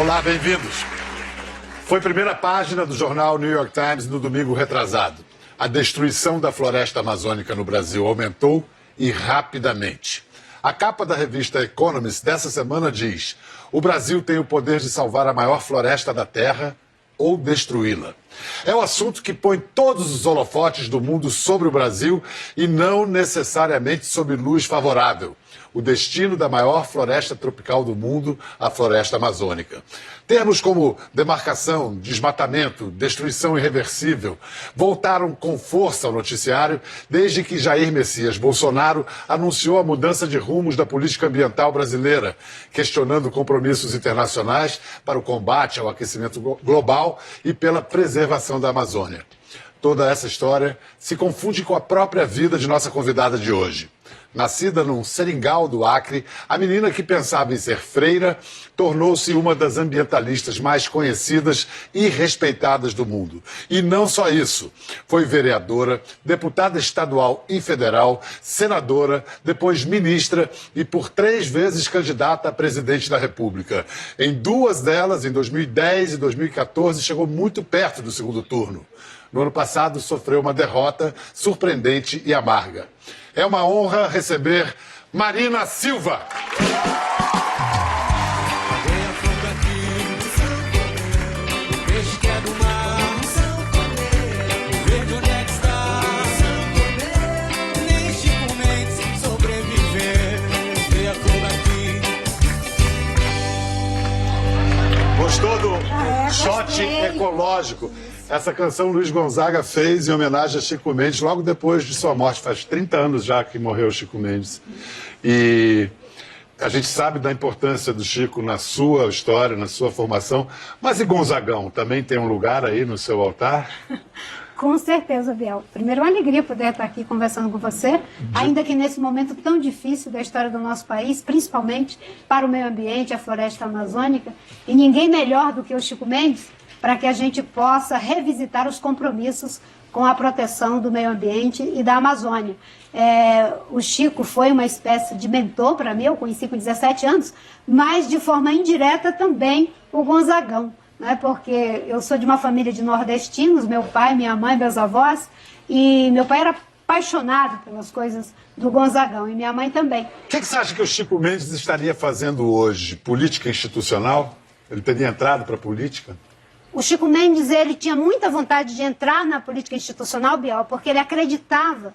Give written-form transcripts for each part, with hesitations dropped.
Olá, bem-vindos. Foi primeira página do jornal New York Times no domingo retrasado. A destruição da floresta amazônica no Brasil aumentou e rapidamente. A capa da revista Economist dessa semana diz: o Brasil tem o poder de salvar a maior floresta da Terra ou destruí-la. É o assunto que põe todos os holofotes do mundo sobre o Brasil e não necessariamente sob luz favorável. O destino da maior floresta tropical do mundo, a floresta amazônica. Termos como demarcação, desmatamento, destruição irreversível voltaram com força ao noticiário desde que Jair Messias Bolsonaro anunciou a mudança de rumos da política ambiental brasileira, questionando compromissos internacionais para o combate ao aquecimento global e pela preservação da Amazônia. Toda essa história se confunde com a própria vida de nossa convidada de hoje. Nascida num seringal do Acre, a menina que pensava em ser freira tornou-se uma das ambientalistas mais conhecidas e respeitadas do mundo. E não só isso. Foi vereadora, deputada estadual e federal, senadora, depois ministra e por 3 vezes candidata a presidente da República. Em 2 delas, em 2010 e 2014, chegou muito perto do segundo turno. No ano passado, sofreu uma derrota surpreendente e amarga. É uma honra receber Marina Silva. Gostou do shot ecológico? Essa canção Luiz Gonzaga fez em homenagem a Chico Mendes logo depois de sua morte. Faz 30 anos já que morreu Chico Mendes. E a gente sabe da importância do Chico na sua história, na sua formação. Mas e Gonzagão? Também tem um lugar aí no seu altar? Com certeza, Biel. Primeiro, uma alegria poder estar aqui conversando com você, ainda que nesse momento tão difícil da história do nosso país, principalmente para o meio ambiente, a floresta amazônica, e ninguém melhor do que o Chico Mendes para que a gente possa revisitar os compromissos com a proteção do meio ambiente e da Amazônia. O Chico foi uma espécie de mentor para mim, eu conheci com 17 anos, mas de forma indireta também o Gonzagão. Né? Porque eu sou de uma família de nordestinos, meu pai, minha mãe, meus avós, e meu pai era apaixonado pelas coisas do Gonzagão, e minha mãe também. O que você acha que o Chico Mendes estaria fazendo hoje? Política institucional? Ele teria entrado para a política? O Chico Mendes, ele tinha muita vontade de entrar na política institucional, Biel, porque ele acreditava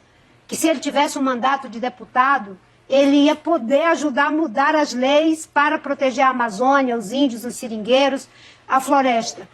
que se ele tivesse um mandato de deputado, ele ia poder ajudar a mudar as leis para proteger a Amazônia, os índios, os seringueiros, a floresta.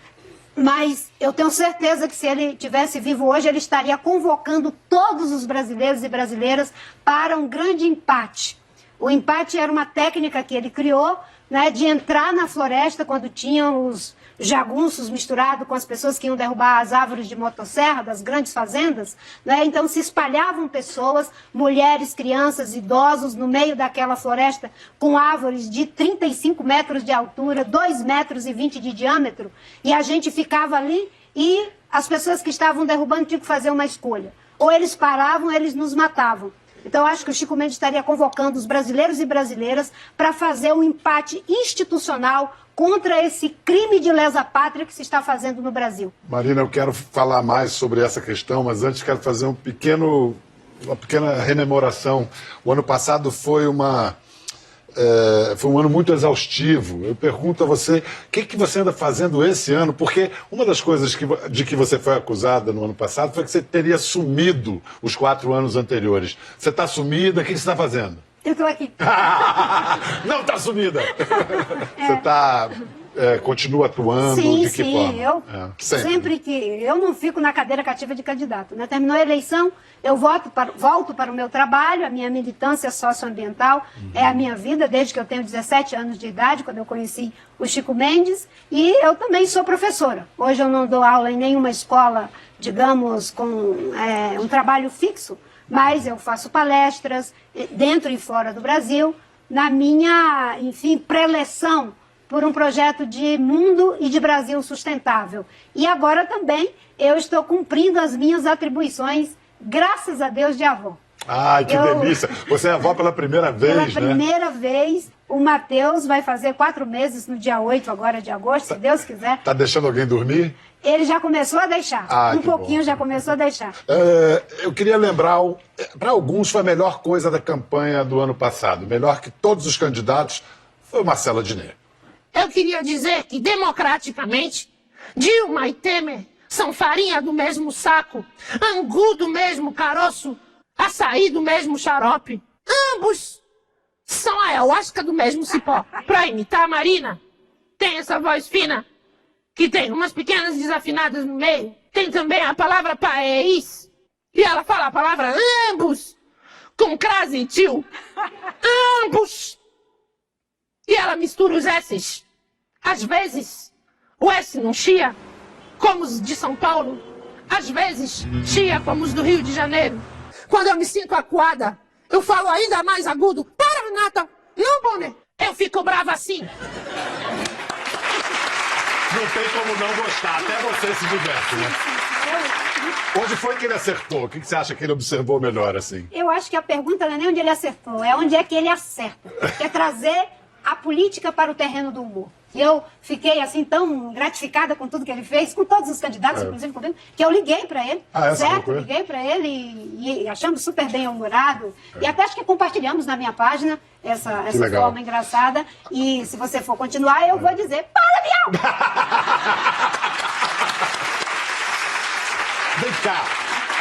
Mas eu tenho certeza que se ele estivesse vivo hoje, ele estaria convocando todos os brasileiros e brasileiras para um grande empate. O empate era uma técnica que ele criou, né, de entrar na floresta quando tinham os jagunços misturados com as pessoas que iam derrubar as árvores de motosserra das grandes fazendas, né? Então se espalhavam pessoas, mulheres, crianças, idosos no meio daquela floresta com árvores de 35 metros de altura, 2,20 metros de diâmetro, e a gente ficava ali e as pessoas que estavam derrubando tinham que fazer uma escolha. Ou eles paravam, ou eles nos matavam. Então, eu acho que o Chico Mendes estaria convocando os brasileiros e brasileiras para fazer um empate institucional contra esse crime de lesa-pátria que se está fazendo no Brasil. Marina, eu quero falar mais sobre essa questão, mas antes quero fazer uma pequena rememoração. O ano passado foi um ano muito exaustivo. Eu pergunto a você, o que você anda fazendo esse ano? Porque uma das coisas de que você foi acusada no ano passado foi que você teria sumido os 4 anos anteriores. Você está sumida, o que você está fazendo? Eu estou aqui. Não está sumida! Você está... continua atuando? Sim, de que forma? Eu sempre que... Eu não fico na cadeira cativa de candidato. Né? Terminou a eleição, eu volto para o meu trabalho, a minha militância socioambiental é a minha vida, desde que eu tenho 17 anos de idade, quando eu conheci o Chico Mendes, e eu também sou professora. Hoje eu não dou aula em nenhuma escola, digamos, com um trabalho fixo, mas eu faço palestras dentro e fora do Brasil, na minha, enfim, preleção por um projeto de mundo e de Brasil sustentável. E agora também eu estou cumprindo as minhas atribuições, graças a Deus, de avó. Ai, que delícia! Você é avó pela primeira vez, Pela primeira vez, O Matheus vai fazer 4 meses no dia 8 agora de agosto, se Deus quiser. Tá deixando alguém dormir? Ele já começou a deixar. Um pouquinho já começou a deixar. Eu queria lembrar, para alguns foi a melhor coisa da campanha do ano passado. Melhor que todos os candidatos foi o Marcelo Adnet. Eu queria dizer que, democraticamente, Dilma e Temer são farinha do mesmo saco, angu do mesmo caroço, açaí do mesmo xarope. Ambos são a ayahuasca do mesmo cipó. Pra imitar a Marina, tem essa voz fina, que tem umas pequenas desafinadas no meio. Tem também a palavra país, e ela fala a palavra ambos, com crase e tio. Ambos. E ela mistura os S's. Às vezes, o S não chia, como os de São Paulo. Às vezes, chia como os do Rio de Janeiro. Quando eu me sinto acuada, eu falo ainda mais agudo. Para, Renata! Não, Bonner! Eu fico brava assim. Não tem como não gostar, até você se diverte, né? Onde foi que ele acertou? O que você acha que ele observou melhor, assim? Eu acho que a pergunta não é nem onde ele acertou, é onde é que ele acerta. Que é trazer a política para o terreno do humor. E eu fiquei, assim, tão gratificada com tudo que ele fez, com todos os candidatos, inclusive comigo, que eu liguei para ele, certo? Liguei para ele e achando super bem-humorado. E até acho que compartilhamos na minha página essa forma engraçada. E se você for continuar, eu vou dizer, para, Bial! Vem cá.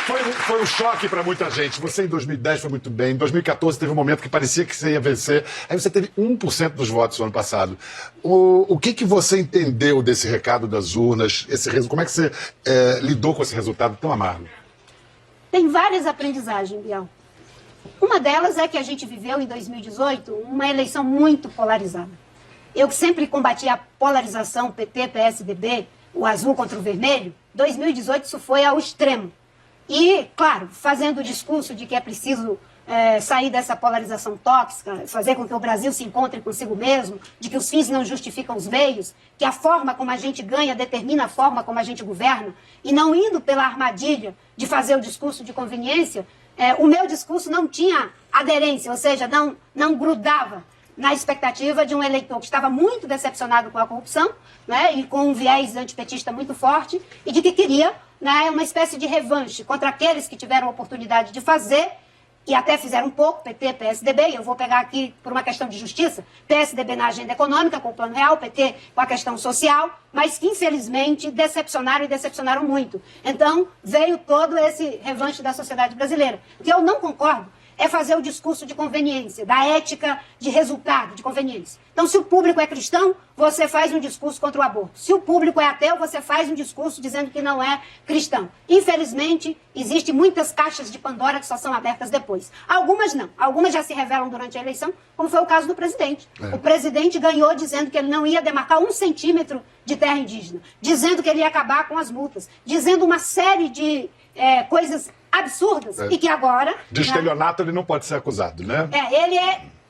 Foi um choque para muita gente. Você em 2010 foi muito bem. Em 2014 teve um momento que parecia que você ia vencer. Aí você teve 1% dos votos no ano passado. O que você entendeu desse recado das urnas? Como é que você lidou com esse resultado tão amargo? Tem várias aprendizagens, Bial. Uma delas é que a gente viveu em 2018 uma eleição muito polarizada. Eu que sempre combati a polarização PT, PSDB, o azul contra o vermelho, 2018 isso foi ao extremo. E, claro, fazendo o discurso de que é preciso sair dessa polarização tóxica, fazer com que o Brasil se encontre consigo mesmo, de que os fins não justificam os meios, que a forma como a gente ganha determina a forma como a gente governa, e não indo pela armadilha de fazer o discurso de conveniência, o meu discurso não tinha aderência, ou seja, não grudava na expectativa de um eleitor que estava muito decepcionado com a corrupção, né, e com um viés antipetista muito forte, e de que queria, né, uma espécie de revanche contra aqueles que tiveram a oportunidade de fazer, e até fizeram um pouco, PT, PSDB, e eu vou pegar aqui por uma questão de justiça, PSDB na agenda econômica, com o Plano Real, PT com a questão social, mas que infelizmente decepcionaram e decepcionaram muito. Então veio todo esse revanche da sociedade brasileira. O que eu não concordo é fazer o discurso de conveniência, da ética de resultado, de conveniência. Então, se o público é cristão, você faz um discurso contra o aborto. Se o público é ateu, você faz um discurso dizendo que não é cristão. Infelizmente, existem muitas caixas de Pandora que só são abertas depois. Algumas não. Algumas já se revelam durante a eleição, como foi o caso do presidente. O presidente ganhou dizendo que ele não ia demarcar 1 centímetro de terra indígena, dizendo que ele ia acabar com as multas, dizendo uma série de coisas absurdas e que agora... De estelionato ele não pode ser acusado, né? Ele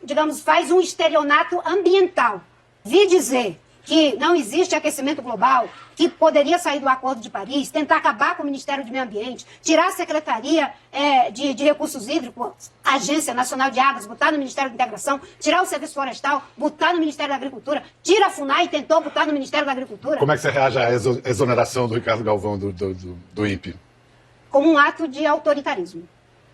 digamos, faz um estelionato ambiental. Vi dizer que não existe aquecimento global, que poderia sair do Acordo de Paris, tentar acabar com o Ministério do Meio Ambiente, tirar a Secretaria de Recursos Hídricos, a Agência Nacional de Águas, botar no Ministério da Integração, tirar o Serviço Florestal, botar no Ministério da Agricultura, tira a FUNAI e tentou botar no Ministério da Agricultura. Como é que você reage à exoneração do Ricardo Galvão do INPE? Como um ato de autoritarismo,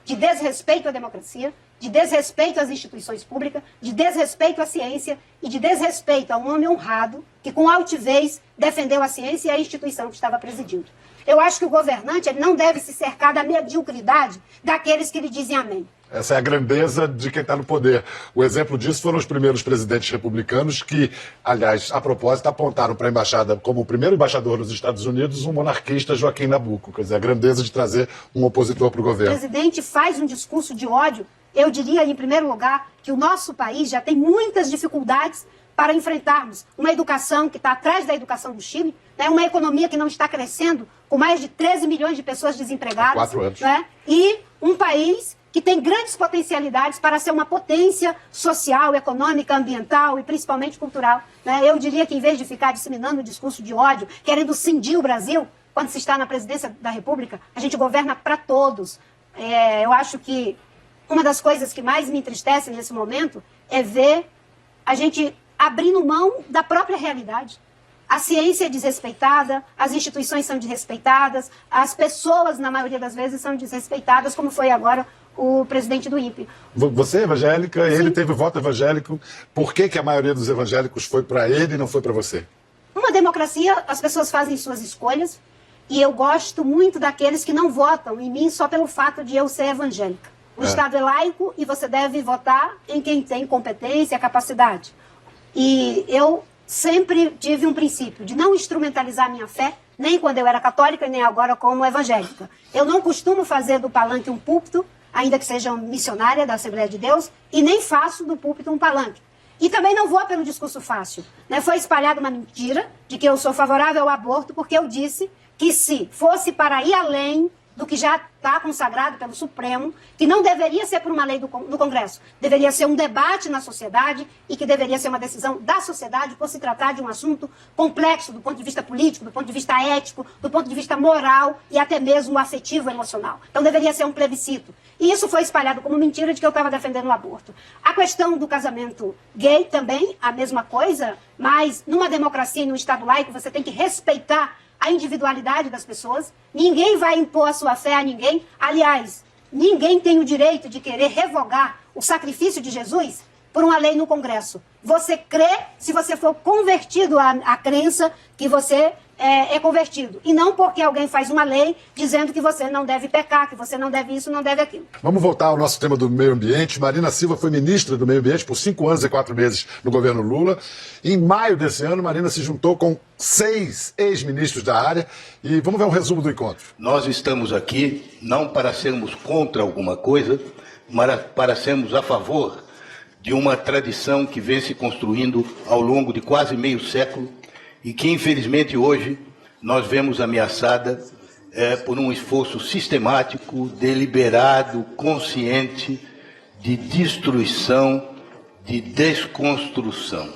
de desrespeito à democracia, de desrespeito às instituições públicas, de desrespeito à ciência e de desrespeito a um homem honrado que, com altivez, defendeu a ciência e a instituição que estava presidindo. Eu acho que o governante ele não deve se cercar da mediocridade daqueles que lhe dizem amém. Essa é a grandeza de quem está no poder. O exemplo disso foram os primeiros presidentes republicanos que, aliás, a propósito, apontaram para a embaixada como o primeiro embaixador nos Estados Unidos, um monarquista, Joaquim Nabuco. Quer dizer, a grandeza de trazer um opositor para o governo. O presidente faz um discurso de ódio. Eu diria, em primeiro lugar, que o nosso país já tem muitas dificuldades para enfrentarmos uma educação que está atrás da educação do Chile, né? Uma economia que não está crescendo, com mais de 13 milhões de pessoas desempregadas. 4 anos. Né? E um país que tem grandes potencialidades para ser uma potência social, econômica, ambiental e principalmente cultural. Né? Eu diria que, em vez de ficar disseminando um discurso de ódio, querendo cindir o Brasil, quando se está na presidência da República, a gente governa para todos. Eu acho que uma das coisas que mais me entristece nesse momento é ver a gente abrindo mão da própria realidade. A ciência é desrespeitada, as instituições são desrespeitadas, as pessoas, na maioria das vezes, são desrespeitadas, como foi agora o presidente do INPE. Você é evangélica, Sim. Ele teve voto evangélico. Por que a maioria dos evangélicos foi para ele e não foi para você? Numa democracia, as pessoas fazem suas escolhas, e eu gosto muito daqueles que não votam em mim só pelo fato de eu ser evangélica. O Estado é laico e você deve votar em quem tem competência e capacidade. E eu sempre tive um princípio de não instrumentalizar a minha fé, nem quando eu era católica, nem agora como evangélica. Eu não costumo fazer do palanque um púlpito, ainda que seja missionária da Assembleia de Deus, e nem faço do púlpito um palanque. E também não vou pelo discurso fácil. Né? Foi espalhada uma mentira de que eu sou favorável ao aborto, porque eu disse que se fosse para ir além do que já está consagrado pelo Supremo, que não deveria ser por uma lei do Congresso, deveria ser um debate na sociedade e que deveria ser uma decisão da sociedade por se tratar de um assunto complexo do ponto de vista político, do ponto de vista ético, do ponto de vista moral e até mesmo afetivo e emocional. Então deveria ser um plebiscito. E isso foi espalhado como mentira de que eu estava defendendo o aborto. A questão do casamento gay também, a mesma coisa, mas numa democracia e num Estado laico você tem que respeitar a individualidade das pessoas. Ninguém vai impor a sua fé a ninguém. Aliás, ninguém tem o direito de querer revogar o sacrifício de Jesus por uma lei no Congresso. Você crê se você for convertido à crença que você é convertido. E não porque alguém faz uma lei dizendo que você não deve pecar, que você não deve isso, não deve aquilo. Vamos voltar ao nosso tema do meio ambiente. Marina Silva foi ministra do meio ambiente por 5 anos e 4 meses no governo Lula. Em maio desse ano, Marina se juntou com 6 ex-ministros da área. E vamos ver um resumo do encontro. Nós estamos aqui não para sermos contra alguma coisa, mas para sermos a favor de uma tradição que vem se construindo ao longo de quase meio século e que, infelizmente, hoje nós vemos ameaçada por um esforço sistemático, deliberado, consciente de destruição, de desconstrução.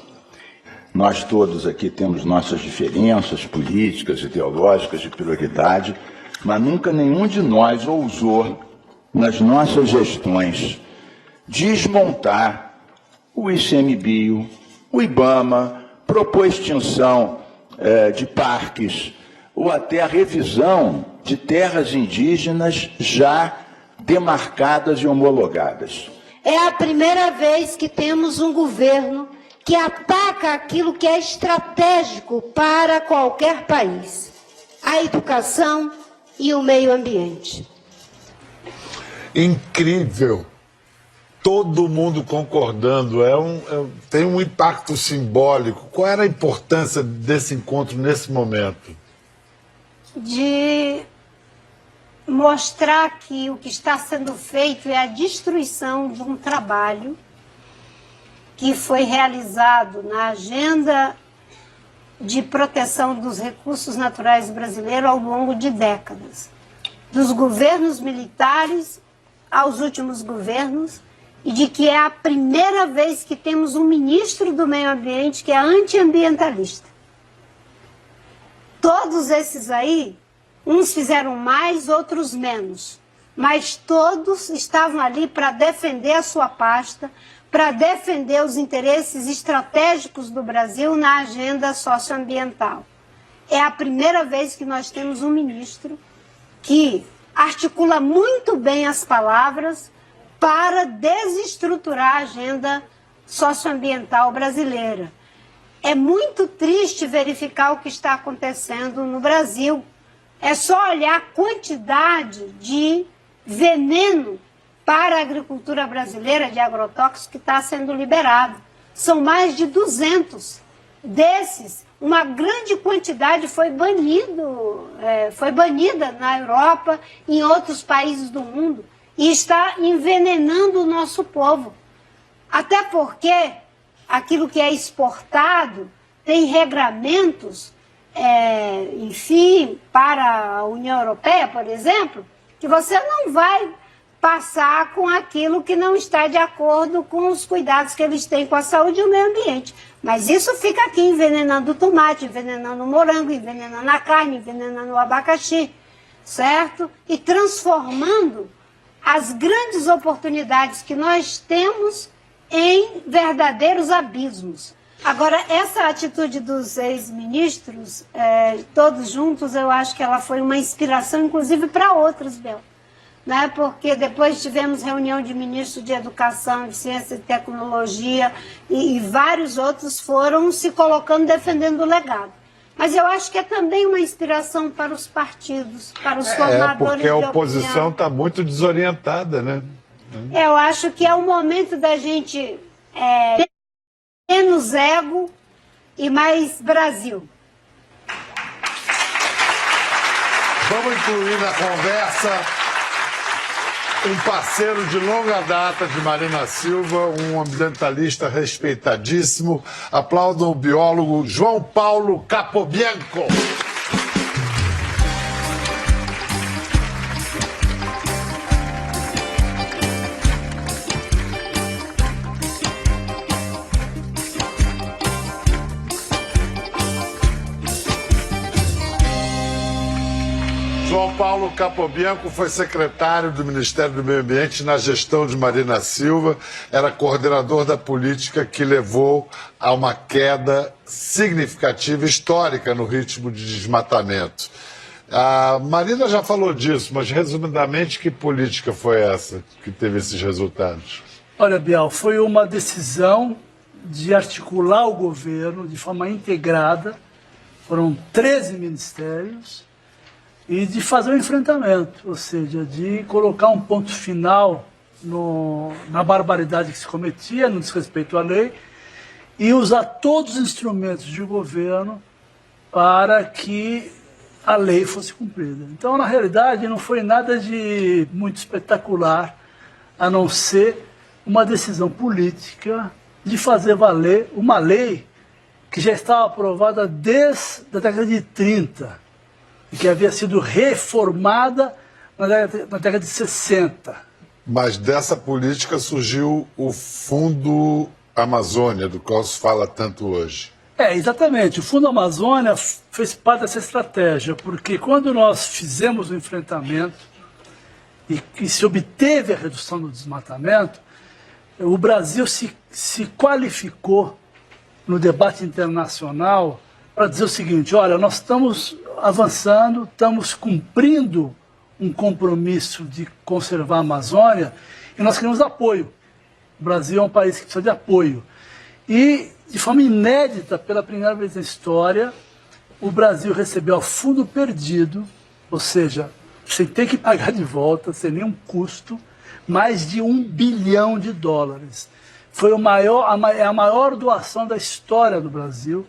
Nós todos aqui temos nossas diferenças políticas, ideológicas, de prioridade, mas nunca nenhum de nós ousou, nas nossas gestões, desmontar o ICMBio, o IBAMA, propor extinção de parques, ou até a revisão de terras indígenas já demarcadas e homologadas. É a primeira vez que temos um governo que ataca aquilo que é estratégico para qualquer país: a educação e o meio ambiente. Incrível! Todo mundo concordando, tem um impacto simbólico. Qual era a importância desse encontro nesse momento? De mostrar que o que está sendo feito é a destruição de um trabalho que foi realizado na agenda de proteção dos recursos naturais brasileiros ao longo de décadas. Dos governos militares aos últimos governos, e de que é a primeira vez que temos um ministro do meio ambiente que é antiambientalista. Todos esses aí, uns fizeram mais, outros menos, mas todos estavam ali para defender a sua pasta, para defender os interesses estratégicos do Brasil na agenda socioambiental. É a primeira vez que nós temos um ministro que articula muito bem as palavras para desestruturar a agenda socioambiental brasileira. É muito triste verificar o que está acontecendo no Brasil. É só olhar a quantidade de veneno para a agricultura brasileira, de agrotóxicos, que está sendo liberado. São mais de 200. Desses, uma grande quantidade foi banida na Europa e em outros países do mundo. E está envenenando o nosso povo. Até porque aquilo que é exportado tem regramentos, enfim, para a União Europeia, por exemplo, que você não vai passar com aquilo que não está de acordo com os cuidados que eles têm com a saúde e o meio ambiente. Mas isso fica aqui envenenando o tomate, envenenando o morango, envenenando a carne, envenenando o abacaxi, certo? E transformando as grandes oportunidades que nós temos em verdadeiros abismos. Agora, essa atitude dos ex-ministros, todos juntos, eu acho que ela foi uma inspiração, inclusive, para outros, Bel. Né? Porque depois tivemos reunião de ministros de Educação, de Ciência e Tecnologia, e vários outros foram se colocando, defendendo o legado. Mas eu acho que é também uma inspiração para os partidos, para os formadores porque de a opinião. oposição está muito desorientada, né? Eu acho que é o momento da gente menos ego e mais Brasil. Vamos incluir na conversa um parceiro de longa data de Marina Silva, um ambientalista respeitadíssimo. Aplaudam o biólogo João Paulo Capobianco. João Paulo Capobianco foi secretário do Ministério do Meio Ambiente na gestão de Marina Silva, era coordenador da política que levou a uma queda significativa, histórica, no ritmo de desmatamento. A Marina já falou disso, mas resumidamente, que política foi essa que teve esses resultados? Olha, Bial, foi uma decisão de articular o governo de forma integrada, foram 13 ministérios, e de fazer um enfrentamento, ou seja, de colocar um ponto final na barbaridade que se cometia, no desrespeito à lei, e usar todos os instrumentos de governo para que a lei fosse cumprida. Então, na realidade, não foi nada de muito espetacular, a não ser uma decisão política de fazer valer uma lei que já estava aprovada desde a década de 30, e que havia sido reformada na década de 60. Mas dessa política surgiu o Fundo Amazônia, do qual se fala tanto hoje. Exatamente. O Fundo Amazônia fez parte dessa estratégia, porque quando nós fizemos o enfrentamento e se obteve a redução do desmatamento, o Brasil se qualificou no debate internacional para dizer o seguinte: olha, nós estamos avançando, estamos cumprindo um compromisso de conservar a Amazônia e nós queremos apoio. O Brasil é um país que precisa de apoio. E, de forma inédita, pela primeira vez na história, o Brasil recebeu a fundo perdido, ou seja, sem ter que pagar de volta, sem nenhum custo, mais de $1 bilhão. Foi a maior doação da história do Brasil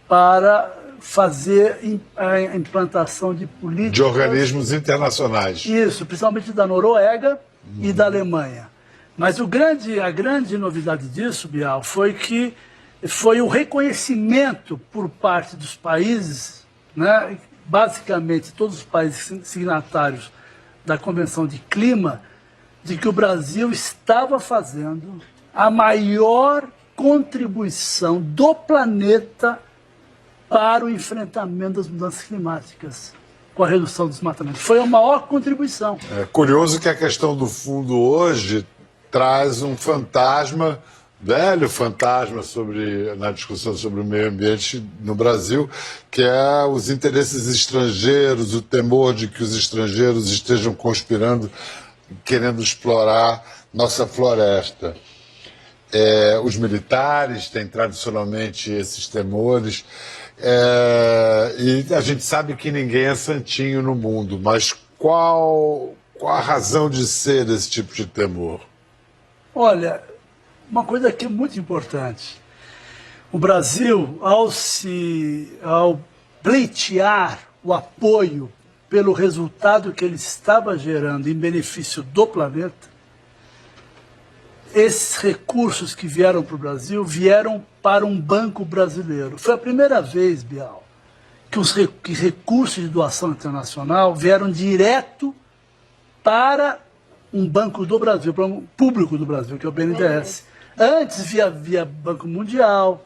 para fazer a implantação de políticas... De organismos internacionais. Isso, principalmente da Noruega e da Alemanha. Mas a grande novidade disso, Bial, foi que foi o reconhecimento por parte dos países, né, basicamente todos os países signatários da Convenção de Clima, de que o Brasil estava fazendo a maior contribuição do planeta para o enfrentamento das mudanças climáticas, com a redução do desmatamento. Foi a maior contribuição. É curioso que a questão do fundo hoje traz um fantasma, velho fantasma, na discussão sobre o meio ambiente no Brasil, que é os interesses estrangeiros, o temor de que os estrangeiros estejam conspirando, querendo explorar nossa floresta. Os militares têm tradicionalmente esses temores. E a gente sabe que ninguém é santinho no mundo, mas qual a razão de ser desse tipo de temor? Olha, uma coisa que é muito importante. O Brasil, ao pleitear o apoio pelo resultado que ele estava gerando em benefício do planeta, esses recursos que vieram para o Brasil vieram para um banco brasileiro. Foi a primeira vez, Bial, que recursos de doação internacional vieram direto para um banco do Brasil, para um público do Brasil, que é o BNDES. Antes via Banco Mundial,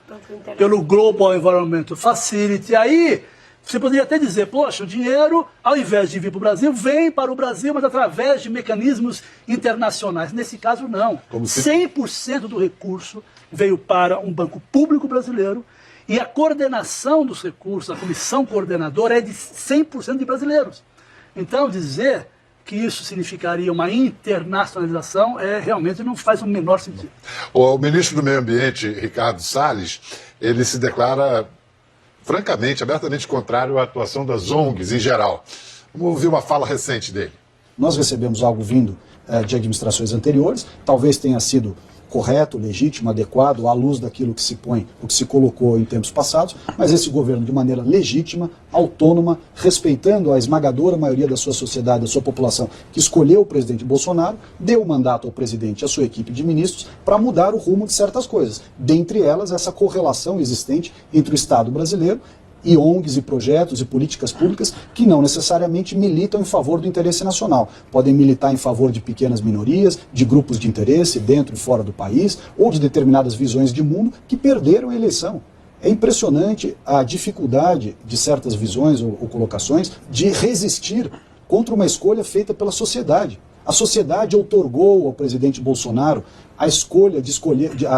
pelo Global Environmental Facility. Aí Você poderia até dizer, poxa, o dinheiro, ao invés de vir para o Brasil, vem para o Brasil, mas através de mecanismos internacionais. Nesse caso, não. 100% do recurso veio para um banco público brasileiro e a coordenação dos recursos, a comissão coordenadora é de 100% de brasileiros. Então, dizer que isso significaria uma internacionalização realmente não faz o menor sentido. O ministro do Meio Ambiente, Ricardo Salles, ele se declara francamente, abertamente contrário à atuação das ONGs em geral. Vamos ouvir uma fala recente dele. Nós recebemos algo vindo de administrações anteriores, talvez tenha sido correto, legítimo, adequado, à luz daquilo que se põe, o que se colocou em tempos passados, mas esse governo, de maneira legítima, autônoma, respeitando a esmagadora maioria da sua sociedade, da sua população, que escolheu o presidente Bolsonaro, deu o mandato ao presidente e à sua equipe de ministros para mudar o rumo de certas coisas. Dentre elas, essa correlação existente entre o Estado brasileiro e ONGs e projetos e políticas públicas que não necessariamente militam em favor do interesse nacional. Podem militar em favor de pequenas minorias, de grupos de interesse dentro e fora do país, ou de determinadas visões de mundo que perderam a eleição. É impressionante a dificuldade de certas visões ou colocações de resistir contra uma escolha feita pela sociedade. A sociedade outorgou ao presidente Bolsonaro a escolha de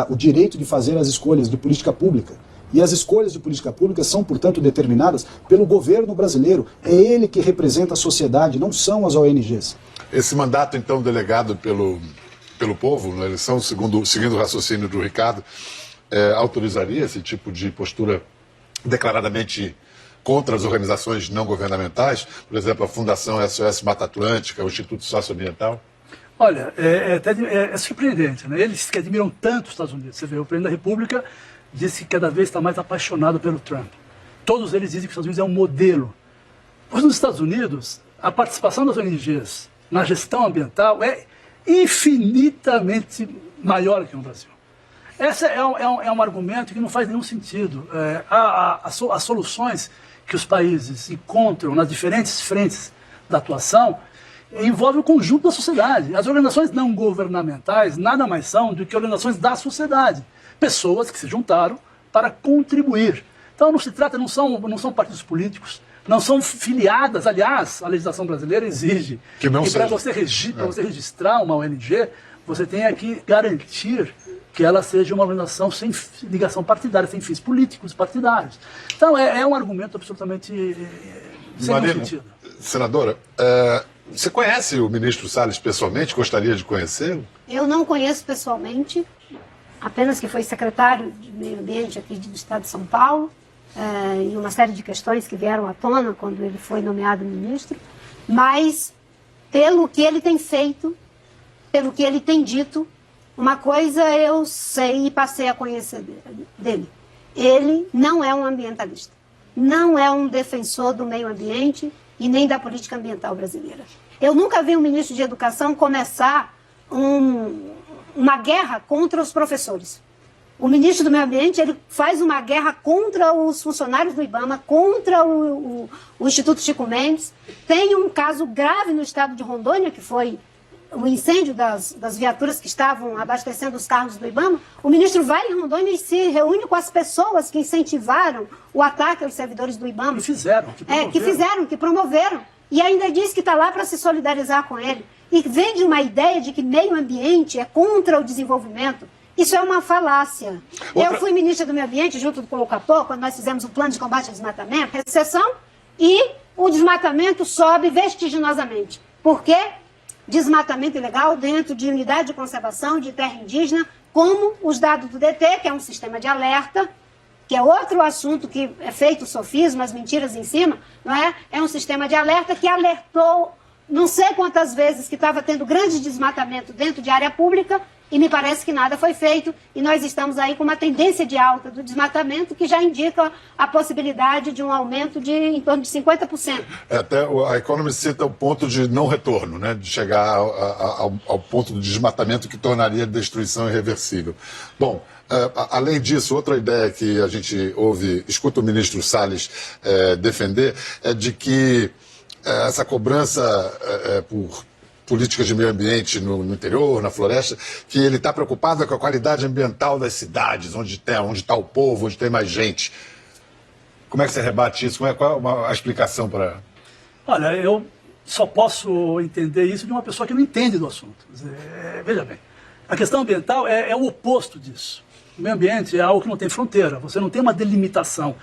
o direito de fazer as escolhas de política pública. E as escolhas de política pública são, portanto, determinadas pelo governo brasileiro. É ele que representa a sociedade, não são as ONGs. Esse mandato, então, delegado pelo povo, na eleição, seguindo o raciocínio do Ricardo, autorizaria esse tipo de postura declaradamente contra as organizações não governamentais? Por exemplo, a Fundação SOS Mata Atlântica, o Instituto Socioambiental? Olha, é surpreendente, né? Eles que admiram tanto os Estados Unidos. Você vê, o presidente da República disse que cada vez está mais apaixonado pelo Trump. Todos eles dizem que os Estados Unidos é um modelo. Pois nos Estados Unidos, a participação das ONGs na gestão ambiental é infinitamente maior que no Brasil. Esse é um argumento que não faz nenhum sentido. As soluções que os países encontram nas diferentes frentes da atuação envolvem o conjunto da sociedade. As organizações não governamentais nada mais são do que organizações da sociedade. Pessoas que se juntaram para contribuir. Então não se trata, não são partidos políticos, não são filiadas. Aliás, a legislação brasileira exige que para você registrar uma ONG, você tenha que garantir que ela seja uma organização sem ligação partidária, sem fins políticos partidários. Então é um argumento absolutamente sem nenhum sentido. Senadora, você conhece o ministro Salles pessoalmente? Gostaria de conhecê-lo? Eu não conheço pessoalmente, apenas que foi secretário de Meio Ambiente aqui do Estado de São Paulo, e uma série de questões que vieram à tona quando ele foi nomeado ministro, mas pelo que ele tem feito, pelo que ele tem dito, uma coisa eu sei e passei a conhecer dele. Ele não é um ambientalista, não é um defensor do meio ambiente e nem da política ambiental brasileira. Eu nunca vi um ministro de Educação começar uma guerra contra os professores. O ministro do Meio Ambiente ele faz uma guerra contra os funcionários do IBAMA, contra o Instituto Chico Mendes. Tem um caso grave no estado de Rondônia, que foi o incêndio das viaturas que estavam abastecendo os carros do IBAMA. O ministro vai em Rondônia e se reúne com as pessoas que incentivaram o ataque aos servidores do IBAMA. Que promoveram. E ainda diz que está lá para se solidarizar com ele. E vende uma ideia de que meio ambiente é contra o desenvolvimento. Isso é uma falácia. Eu fui ministra do Meio Ambiente junto com o Capô, quando nós fizemos o plano de combate ao desmatamento, recessão, e o desmatamento sobe vertiginosamente. Por quê? Desmatamento ilegal dentro de unidade de conservação de terra indígena, como os dados do DT, que é um sistema de alerta, que é outro assunto que é feito sofismas, mentiras em cima, não é? É um sistema de alerta que alertou não sei quantas vezes que estava tendo grande desmatamento dentro de área pública e me parece que nada foi feito e nós estamos aí com uma tendência de alta do desmatamento que já indica a possibilidade de um aumento de em torno de 50%. Até a Economist cita o ponto de não retorno, né, de chegar ao ponto do desmatamento que tornaria a destruição irreversível. Bom, além disso, outra ideia que a gente escuta o ministro Salles defender é de que essa cobrança por políticas de meio ambiente no interior, na floresta, que ele está preocupado com a qualidade ambiental das cidades, onde está o povo, onde tem mais gente. Como é que você rebate isso? Qual é a explicação para... Olha, eu só posso entender isso de uma pessoa que não entende do assunto. Quer dizer, veja bem, a questão ambiental é o oposto disso. O meio ambiente é algo que não tem fronteira, você não tem uma delimitação.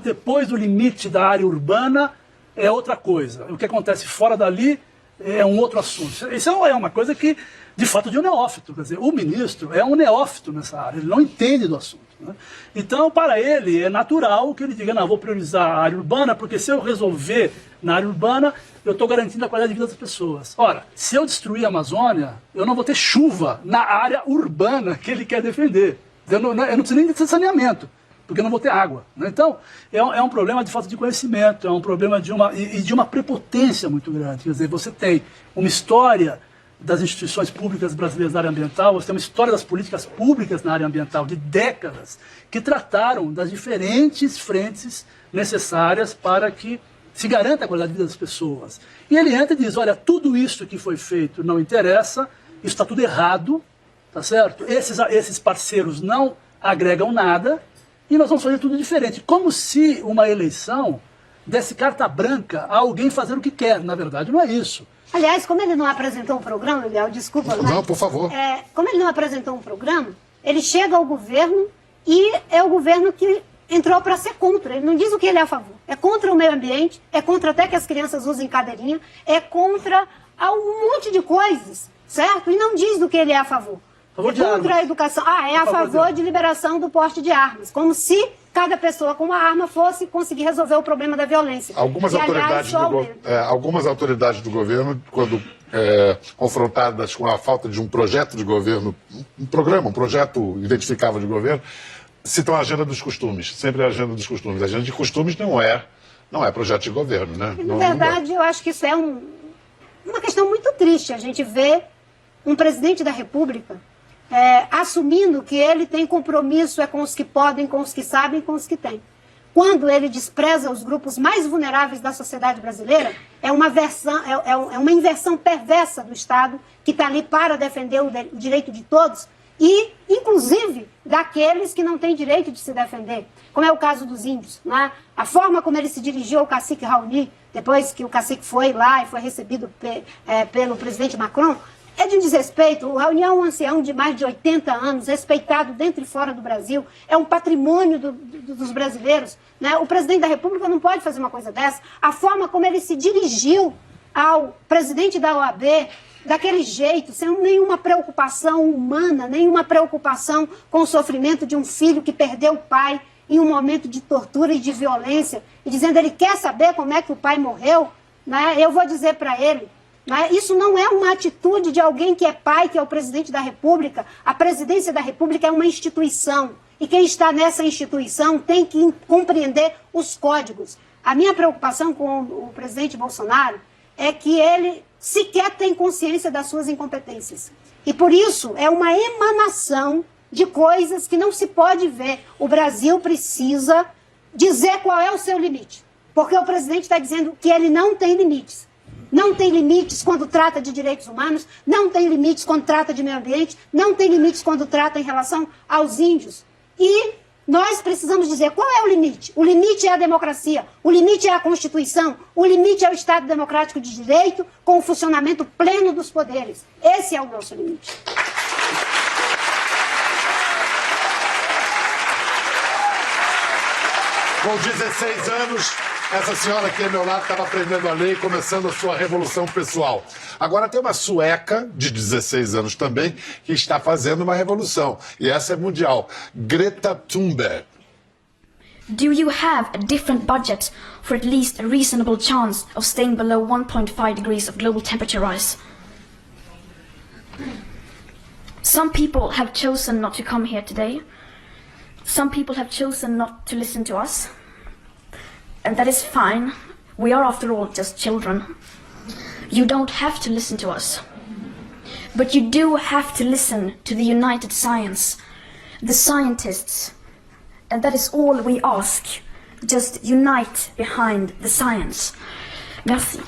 Depois do limite da área urbana é outra coisa. O que acontece fora dali é um outro assunto. Isso é uma coisa que, de fato, de um neófito. Quer dizer, o ministro é um neófito nessa área, ele não entende do assunto. Né? Então, para ele, é natural que ele diga, não, vou priorizar a área urbana, porque se eu resolver na área urbana, eu estou garantindo a qualidade de vida das pessoas. Ora, se eu destruir a Amazônia, eu não vou ter chuva na área urbana que ele quer defender. Eu não preciso nem de saneamento, porque eu não vou ter água. Né? Então, é um problema de falta de conhecimento, é um problema de uma prepotência muito grande. Quer dizer, você tem uma história das instituições públicas brasileiras na área ambiental, você tem uma história das políticas públicas na área ambiental de décadas, que trataram das diferentes frentes necessárias para que se garanta a qualidade de vida das pessoas. E ele entra e diz, olha, tudo isso que foi feito não interessa, isso está tudo errado, tá certo? Esses parceiros não agregam nada e nós vamos fazer tudo diferente. Como se uma eleição desse carta branca a alguém fazer o que quer. Na verdade, não é isso. Aliás, como ele não apresentou um programa, Miguel, desculpa. Não, por favor. Como ele não apresentou um programa, ele chega ao governo e é o governo que entrou para ser contra. Ele não diz o que ele é a favor. É contra o meio ambiente, é contra até que as crianças usem cadeirinha, é contra um monte de coisas, certo? E não diz do que ele é a favor. Contra a educação. É a favor de liberação do porte de armas. Como se cada pessoa com uma arma fosse conseguir resolver o problema da violência. Algumas autoridades do governo, quando confrontadas com a falta de um projeto de governo, um projeto identificável de governo, citam a agenda dos costumes. Sempre a agenda dos costumes. A agenda de costumes não é projeto de governo, né? Na verdade, eu acho que isso é uma questão muito triste. A gente vê um presidente da República assumindo que ele tem compromisso com os que podem, com os que sabem, com os que têm. Quando ele despreza os grupos mais vulneráveis da sociedade brasileira, é uma inversão perversa do Estado que está ali para defender o direito de todos e, inclusive, daqueles que não têm direito de se defender, como é o caso dos índios. Né? A forma como ele se dirigiu ao cacique Raoni, depois que o cacique foi lá e foi recebido pelo presidente Macron, é de um desrespeito. O Raoni é um ancião de mais de 80 anos, respeitado dentro e fora do Brasil, é um patrimônio dos brasileiros. Né? O presidente da República não pode fazer uma coisa dessa. A forma como ele se dirigiu ao presidente da OAB, daquele jeito, sem nenhuma preocupação humana, nenhuma preocupação com o sofrimento de um filho que perdeu o pai em um momento de tortura e de violência, e dizendo ele quer saber como é que o pai morreu, né? Eu vou dizer para ele, isso não é uma atitude de alguém que é pai, que é o presidente da República. A presidência da República é uma instituição. E quem está nessa instituição tem que compreender os códigos. A minha preocupação com o presidente Bolsonaro é que ele sequer tem consciência das suas incompetências. E por isso é uma emanação de coisas que não se pode ver. O Brasil precisa dizer qual é o seu limite. Porque o presidente está dizendo que ele não tem limites. Não tem limites quando trata de direitos humanos, não tem limites quando trata de meio ambiente, não tem limites quando trata em relação aos índios. E nós precisamos dizer qual é o limite. O limite é a democracia, o limite é a Constituição, o limite é o Estado Democrático de Direito com o funcionamento pleno dos poderes. Esse é o nosso limite. Com 16 anos, essa senhora aqui ao meu lado estava aprendendo a ler e começando a sua revolução pessoal. Agora tem uma sueca de 16 anos também que está fazendo uma revolução. E essa é mundial. Greta Thunberg. Do you have a different budget for at least a reasonable chance of staying below 1.5 degrees of global temperature rise? Some people have chosen not to come here today. Some people have chosen not to listen to us. And that is fine. We are, after all, just children. You don't have to listen to us. But you do have to listen to the united science, the scientists. And that is all we ask. Just unite behind the science. Merci.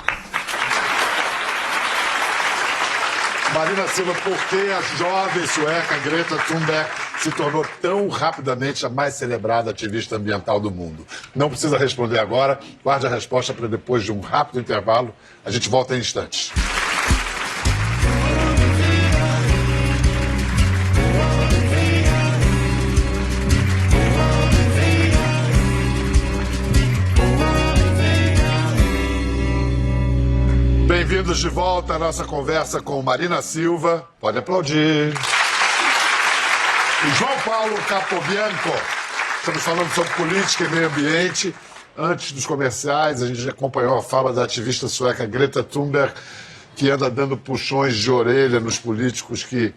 Marina Silva, por que a jovem sueca Greta Thunberg se tornou tão rapidamente a mais celebrada ativista ambiental do mundo? Não precisa responder agora, guarde a resposta para depois de um rápido intervalo. A gente volta em instantes. Bem-vindos de volta à nossa conversa com Marina Silva. Pode aplaudir. E João Paulo Capobianco. Estamos falando sobre política e meio ambiente. Antes dos comerciais, a gente acompanhou a fala da ativista sueca Greta Thunberg, que anda dando puxões de orelha nos políticos que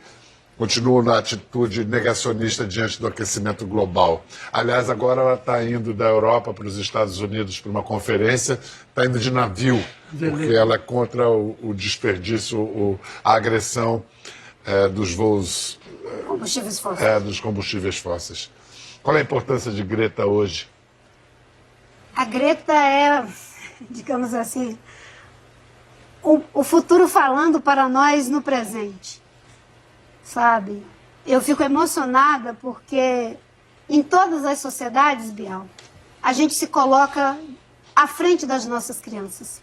continuam na atitude negacionista diante do aquecimento global. Aliás, agora ela está indo da Europa para os Estados Unidos para uma conferência, está indo de navio, porque ela é contra o desperdício, a agressão dos voos... Combustíveis fósseis. Dos combustíveis fósseis. Qual é a importância de Greta hoje? A Greta é, digamos assim, o futuro falando para nós no presente. Sabe? Eu fico emocionada porque em todas as sociedades, Bial, a gente se coloca à frente das nossas crianças.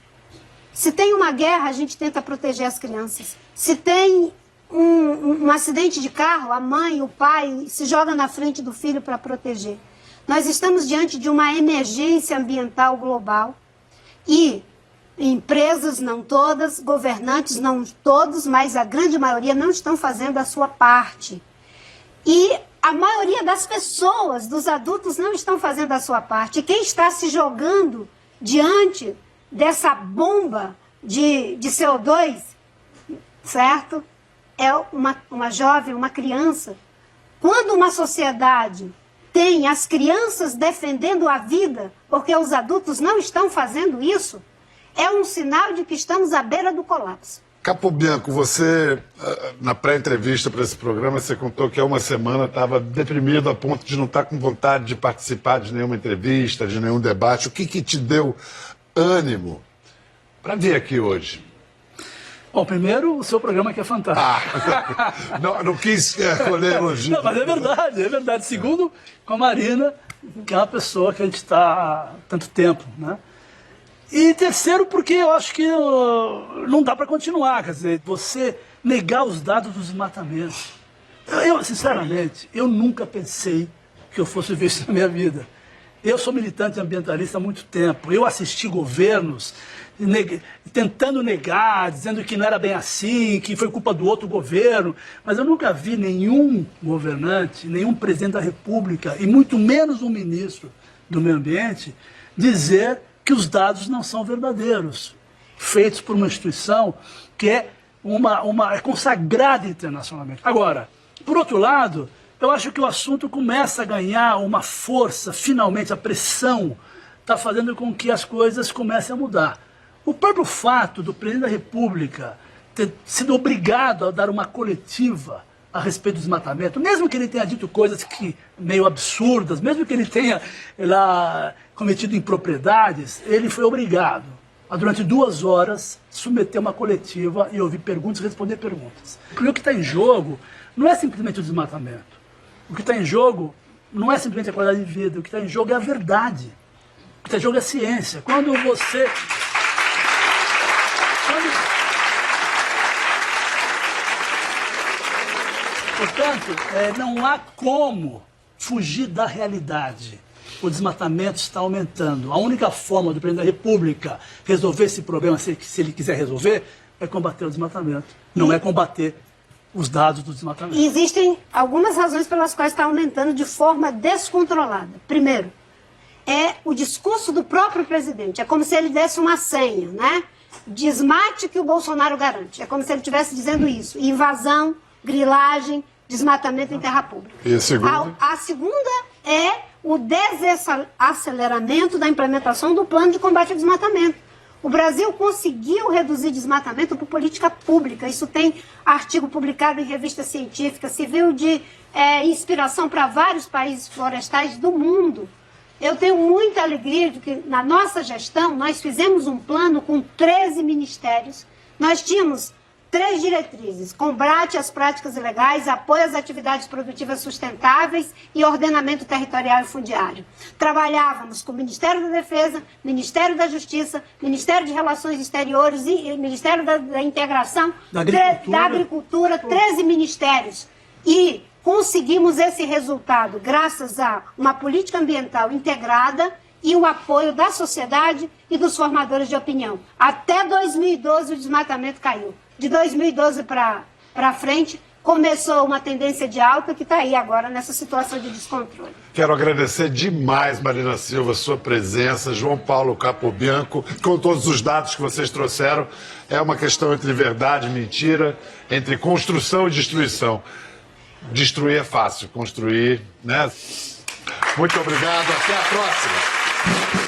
Se tem uma guerra, a gente tenta proteger as crianças. Se tem um acidente de carro, a mãe, o pai se joga na frente do filho para proteger. Nós estamos diante de uma emergência ambiental global e empresas, não todas, governantes, não todos, mas a grande maioria não estão fazendo a sua parte. E a maioria das pessoas, dos adultos, não estão fazendo a sua parte. E quem está se jogando diante dessa bomba de CO2, certo? É uma jovem, uma criança. Quando uma sociedade tem as crianças defendendo a vida, porque os adultos não estão fazendo isso, é um sinal de que estamos à beira do colapso. Capobianco, você, na pré-entrevista para esse programa, você contou que há uma semana estava deprimido a ponto de não estar com vontade de participar de nenhuma entrevista, de nenhum debate. O que te deu ânimo para vir aqui hoje? Bom, primeiro, o seu programa que é fantástico. Não quis colher elogio. Não, mas é verdade. Segundo, com a Marina, que é uma pessoa que a gente está há tanto tempo, né? E terceiro, porque eu acho que não dá para continuar, quer dizer, você negar os dados dos desmatamentos. Eu, sinceramente, eu nunca pensei que eu fosse ver isso na minha vida. Eu sou militante ambientalista há muito tempo. Eu assisti governos tentando negar, dizendo que não era bem assim, que foi culpa do outro governo. Mas eu nunca vi nenhum governante, nenhum presidente da República, e muito menos um ministro do meio ambiente, dizer que os dados não são verdadeiros, feitos por uma instituição que é é consagrada internacionalmente. Agora, por outro lado, eu acho que o assunto começa a ganhar uma força, finalmente a pressão está fazendo com que as coisas comecem a mudar. O próprio fato do presidente da República ter sido obrigado a dar uma coletiva a respeito do desmatamento, mesmo que ele tenha dito coisas meio absurdas, mesmo que ele tenha cometido impropriedades, ele foi obrigado a, durante 2 horas, submeter uma coletiva e ouvir perguntas e responder perguntas. Porque o que está em jogo não é simplesmente o desmatamento. O que está em jogo não é simplesmente a qualidade de vida, o que está em jogo é a verdade. O que está em jogo é a ciência. Quando você... Portanto, não há como fugir da realidade. O desmatamento está aumentando. A única forma do presidente da República resolver esse problema, se ele quiser resolver, é combater o desmatamento. Não é combater os dados do desmatamento. E existem algumas razões pelas quais está aumentando de forma descontrolada. Primeiro, é o discurso do próprio presidente. É como se ele desse uma senha, né? Desmate que o Bolsonaro garante. É como se ele estivesse dizendo isso. Invasão, grilagem, desmatamento em terra pública. E a segunda? A segunda é o desaceleramento da implementação do plano de combate ao desmatamento. O Brasil conseguiu reduzir desmatamento por política pública. Isso tem artigo publicado em revista científica, serviu de inspiração para vários países florestais do mundo. Eu tenho muita alegria de que na nossa gestão nós fizemos um plano com 13 ministérios. Nós tínhamos 3 diretrizes: combate às práticas ilegais, apoio às atividades produtivas sustentáveis e ordenamento territorial e fundiário. Trabalhávamos com o Ministério da Defesa, Ministério da Justiça, Ministério de Relações Exteriores e Ministério da Integração, da Agricultura, 13 ministérios. E conseguimos esse resultado graças a uma política ambiental integrada e o apoio da sociedade e dos formadores de opinião. Até 2012 o desmatamento caiu. De 2012 para frente, começou uma tendência de alta que está aí agora nessa situação de descontrole. Quero agradecer demais, Marina Silva, sua presença, João Paulo Capobianco, com todos os dados que vocês trouxeram. É uma questão entre verdade e mentira, entre construção e destruição. Destruir é fácil, construir, né? Muito obrigado, até a próxima.